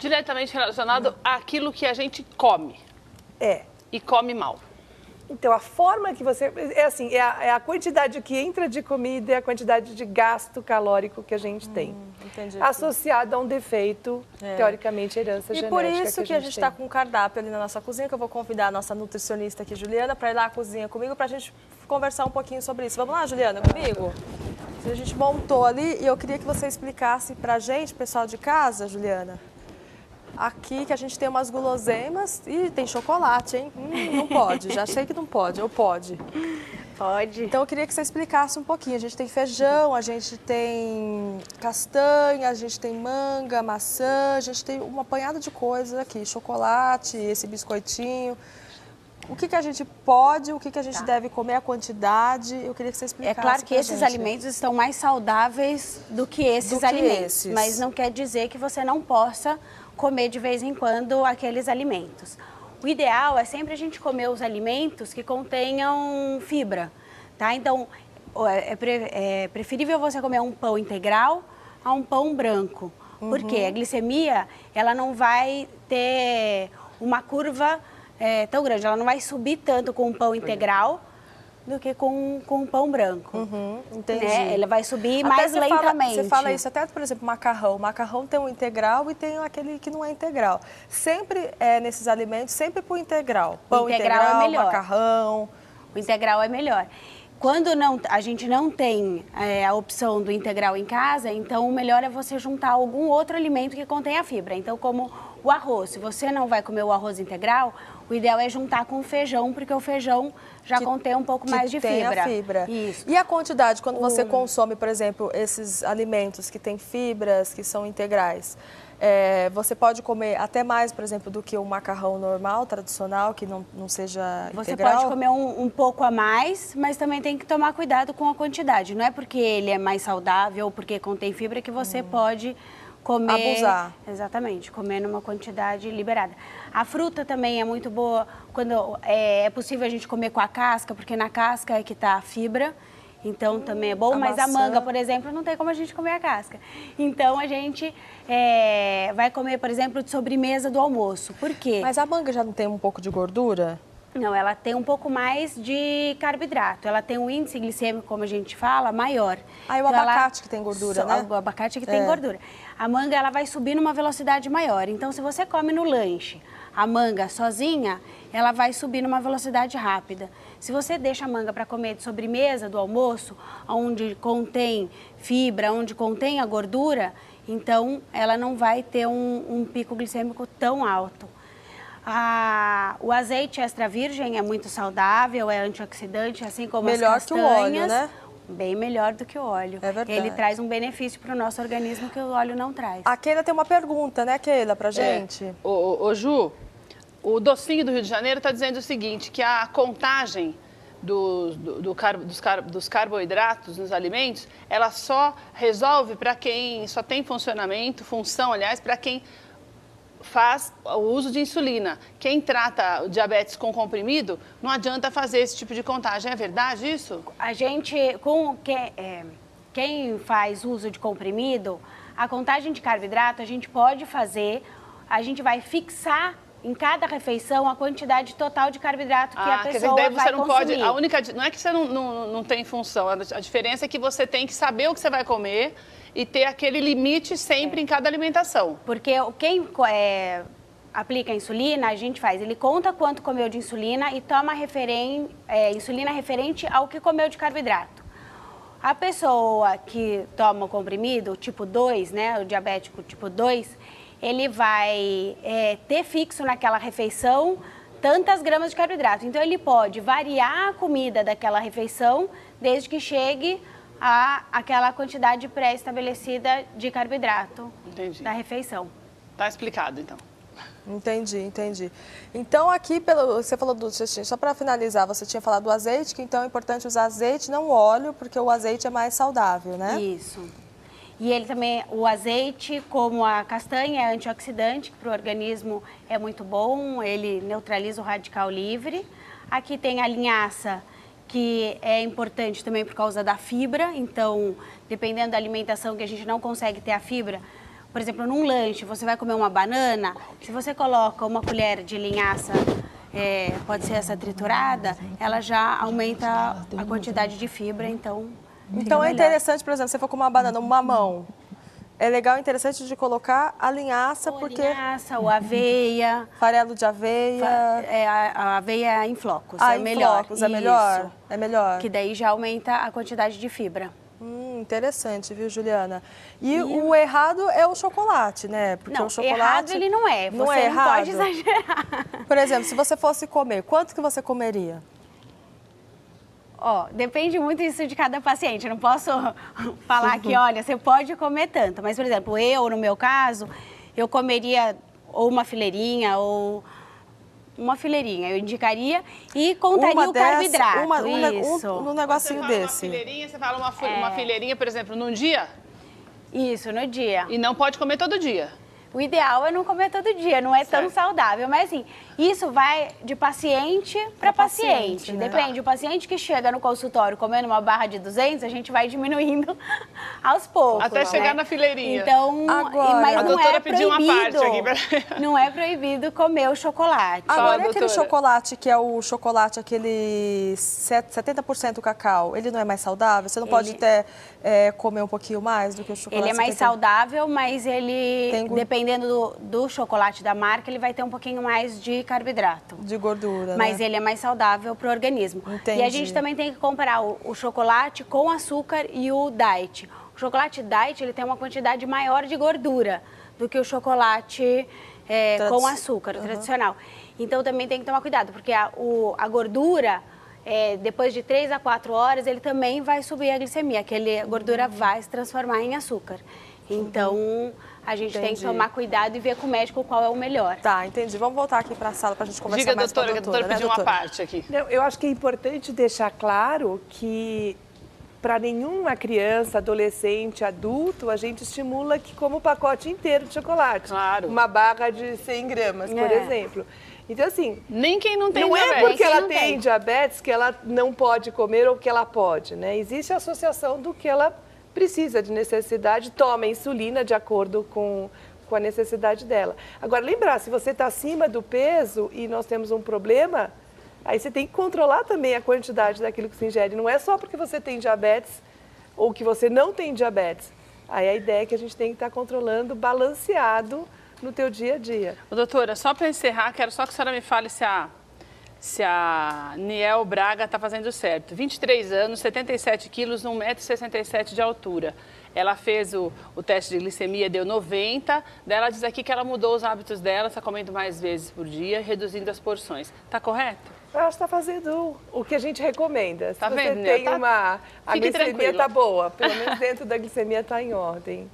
diretamente relacionado àquilo que a gente come. E come mal. Então, a forma que você... É assim, é a quantidade que entra de comida e a quantidade de gasto calórico que a gente tem. Entendi. Associado a um defeito, teoricamente, herança genética. E por isso que a gente está com um cardápio ali na nossa cozinha, que eu vou convidar a nossa nutricionista aqui, Juliana, para ir lá à cozinha comigo, para a gente conversar um pouquinho sobre isso. Vamos lá, Juliana, comigo? A gente montou ali e eu queria que você explicasse para a gente, pessoal de casa, Juliana, aqui que a gente tem umas guloseimas e tem chocolate, hein? Não pode, já sei que não pode, ou pode? Pode. Então eu queria que você explicasse um pouquinho. A gente tem feijão, a gente tem castanha, a gente tem manga, maçã, a gente tem uma apanhada de coisas aqui, chocolate, esse biscoitinho. O que a gente pode, o que a gente deve comer, a quantidade, eu queria que você explicasse. É claro que esses alimentos estão mais saudáveis do que esses alimentos, mas não quer dizer que você não possa comer de vez em quando aqueles alimentos. O ideal é sempre a gente comer os alimentos que contenham fibra, tá? Então, é preferível você comer um pão integral a um pão branco, porque a glicemia, ela não vai ter uma curva tão grande, ela não vai subir tanto com um pão integral do que com um pão branco. Entendi. Né? Ele vai subir mais lentamente. Você fala isso até, por exemplo, macarrão. O macarrão tem um integral e tem aquele que não é integral. Sempre nesses alimentos, sempre pro integral. Pão integral, é melhor. Macarrão. O integral é melhor. Quando a gente não tem a opção do integral em casa, então o melhor é você juntar algum outro alimento que contenha fibra. Então, como o arroz, se você não vai comer o arroz integral, o ideal é juntar com o feijão, porque o feijão já contém um pouco mais de fibra. Tem a fibra. Isso. E a quantidade, quando você consome, por exemplo, esses alimentos que têm fibras, que são integrais, você pode comer até mais, por exemplo, do que o macarrão normal, tradicional, que não seja integral? Você pode comer um pouco a mais, mas também tem que tomar cuidado com a quantidade. Não é porque ele é mais saudável ou porque contém fibra que você pode comer... Abusar. Exatamente, comer numa quantidade liberada. A fruta também é muito boa quando é possível a gente comer com a casca, porque na casca é que está a fibra. Então, também é bom, mas a manga, por exemplo, não tem como a gente comer a casca. Então, a gente vai comer, por exemplo, de sobremesa do almoço. Por quê? Mas a manga já não tem um pouco de gordura? Não, ela tem um pouco mais de carboidrato. Ela tem um índice glicêmico, como a gente fala, maior. Ah, e o abacate que tem gordura, né? O abacate que tem gordura. A manga, ela vai subir numa velocidade maior. Então, se você come no lanche a manga sozinha, ela vai subir numa velocidade rápida. Se você deixa a manga para comer de sobremesa do almoço, onde contém fibra, onde contém a gordura, então ela não vai ter um pico glicêmico tão alto. O azeite extra virgem é muito saudável, é antioxidante, assim como as castanhas. Melhor que o óleo, né? Bem melhor do que o óleo. É verdade. Ele traz um benefício para o nosso organismo que o óleo não traz. A Keila tem uma pergunta, né, Keila, pra gente? Ô, Ju, o Docinho do Rio de Janeiro está dizendo o seguinte, que a contagem dos carboidratos nos alimentos, ela só resolve para quem só tem função, aliás, para quem faz o uso de insulina. Quem trata o diabetes com comprimido, não adianta fazer esse tipo de contagem. É verdade isso? A gente, quem faz uso de comprimido, a contagem de carboidrato a gente pode fazer, a gente vai fixar em cada refeição a quantidade total de carboidrato que a pessoa daí você vai não consumir. Não é que você não tem função, a diferença é que você tem que saber o que você vai comer e ter aquele limite sempre em cada alimentação. Porque quem aplica a insulina, a gente ele conta quanto comeu de insulina e toma insulina referente ao que comeu de carboidrato. A pessoa que toma o comprimido, tipo 2, né, o diabético tipo 2, ele vai ter fixo naquela refeição tantas gramas de carboidrato. Então, ele pode variar a comida daquela refeição desde que chegue àquela quantidade pré-estabelecida de carboidrato da refeição. Tá explicado, então. Entendi. Então, aqui, você falou só para finalizar, você tinha falado do azeite, que então é importante usar azeite, não óleo, porque o azeite é mais saudável, né? Isso. E ele também, o azeite, como a castanha, é antioxidante, que para o organismo é muito bom, ele neutraliza o radical livre. Aqui tem a linhaça, que é importante também por causa da fibra, então, dependendo da alimentação que a gente não consegue ter a fibra, por exemplo, num lanche, você vai comer uma banana, se você coloca uma colher de linhaça, pode ser essa triturada, ela já aumenta a quantidade de fibra, então... Então é interessante, por exemplo, se você for comer uma banana, um mamão, é legal e interessante de colocar a linhaça, ou porque... linhaça, ou aveia. Farelo de aveia. A aveia em flocos, Ah, é em melhor. flocos, é melhor? Isso. É melhor. Que daí já aumenta a quantidade de fibra. Interessante, viu, Juliana? E o errado é o chocolate, né? Porque Não, o chocolate... errado ele não é. Você não é não errado. pode exagerar. Por exemplo, se você fosse comer, quanto que você comeria? Ó, depende muito isso de cada paciente. Eu não posso falar que, olha, você pode comer tanto. Mas, por exemplo, no meu caso, eu comeria ou uma fileirinha ou... Uma fileirinha, eu indicaria e contaria o carboidrato, isso. Um negocinho você fala desse. Você fala uma fileirinha, por exemplo, num dia? Isso, no dia. E não pode comer todo dia. O ideal é não comer todo dia, não é tão saudável. Mas assim, isso vai de paciente para paciente. né? Depende, o paciente que chega no consultório comendo uma barra de 200, a gente vai diminuindo aos poucos. Até chegar na fileirinha. Então, Agora, mas a não doutora é pediu uma proibido, parte aqui. não é proibido comer o chocolate. Agora, e aquele doutora. chocolate que é o chocolate, aquele 70% cacau, ele não é mais saudável? Você não pode comer um pouquinho mais do que o chocolate? Ele é mais saudável, mas ele, Tem dependendo do chocolate da marca, ele vai ter um pouquinho mais de carboidrato. De gordura, Mas né? ele é mais saudável para o organismo. Entendi. E a gente também tem que comparar o chocolate com açúcar e o diet. O chocolate diet, ele tem uma quantidade maior de gordura do que o chocolate com açúcar, tradicional. Então também tem que tomar cuidado, porque a gordura... depois de 3 a 4 horas, ele também vai subir a glicemia. A gordura vai se transformar em açúcar. Então, a gente tem que tomar cuidado e ver com o médico qual é o melhor. Tá, entendi. Vamos voltar aqui para a sala para a gente conversar Diga, mais doutora, com a que a doutora né, pediu uma parte aqui. Não, eu acho que é importante deixar claro que para nenhuma criança, adolescente, adulto, a gente estimula que coma o pacote inteiro de chocolate. Claro. Uma barra de 100 gramas, por exemplo. Então, assim, Nem quem não tem não diabetes. é porque ela não tem tem. diabetes que ela não pode comer ou que ela pode, né? Existe a associação do que ela precisa de necessidade, toma insulina de acordo com a necessidade dela. Agora, lembrar, se você está acima do peso e nós temos um problema, aí você tem que controlar também a quantidade daquilo que se ingere. Não é só porque você tem diabetes ou que você não tem diabetes. Aí a ideia é que a gente tem que estar controlando balanceado no teu dia a dia. Ô, doutora, só para encerrar, quero só que a senhora me fale se a Niel Braga está fazendo certo. 23 anos, 77 quilos, 1,67 m de altura. Ela fez o teste de glicemia, deu 90. Daí ela diz aqui que ela mudou os hábitos dela, está comendo mais vezes por dia, reduzindo as porções. Está correto? Ela está fazendo o que a gente recomenda. Se Tá você vendo, tem Tá- a Fique glicemia tranquila. está boa, pelo menos dentro da glicemia está em ordem.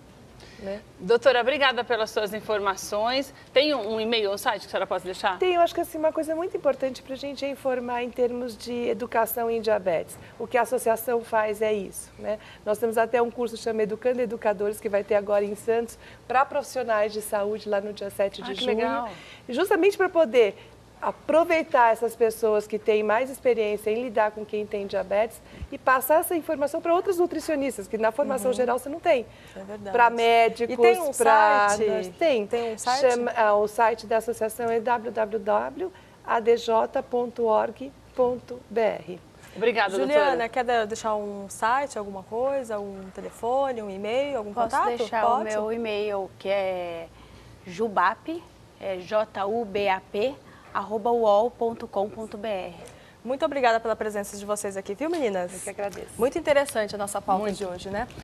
Né? Doutora, obrigada pelas suas informações. Tem um e-mail, um site que a senhora pode deixar? Tem, eu acho que assim, uma coisa muito importante para a gente é informar em termos de educação em diabetes. O que a associação faz é isso. Né? Nós temos até um curso chamado Educando Educadores, que vai ter agora em Santos, para profissionais de saúde, lá no dia 7 de que junho. legal. E justamente para poder aproveitar essas pessoas que têm mais experiência em lidar com quem tem diabetes e passar essa informação para outros nutricionistas, que na formação geral você não tem. É verdade. Para médicos, E tem um para... site? Tem. Tem um site? O site da associação é www.adj.org.br. Obrigada, Juliana, doutora. quer deixar um site, alguma coisa, um telefone, um e-mail, algum Posso contato? deixar Pode? o meu e-mail, que é jubap, jubap@uol.com.br. Muito obrigada pela presença de vocês aqui, viu, meninas? Eu que agradeço. Muito interessante a nossa pauta de hoje, né?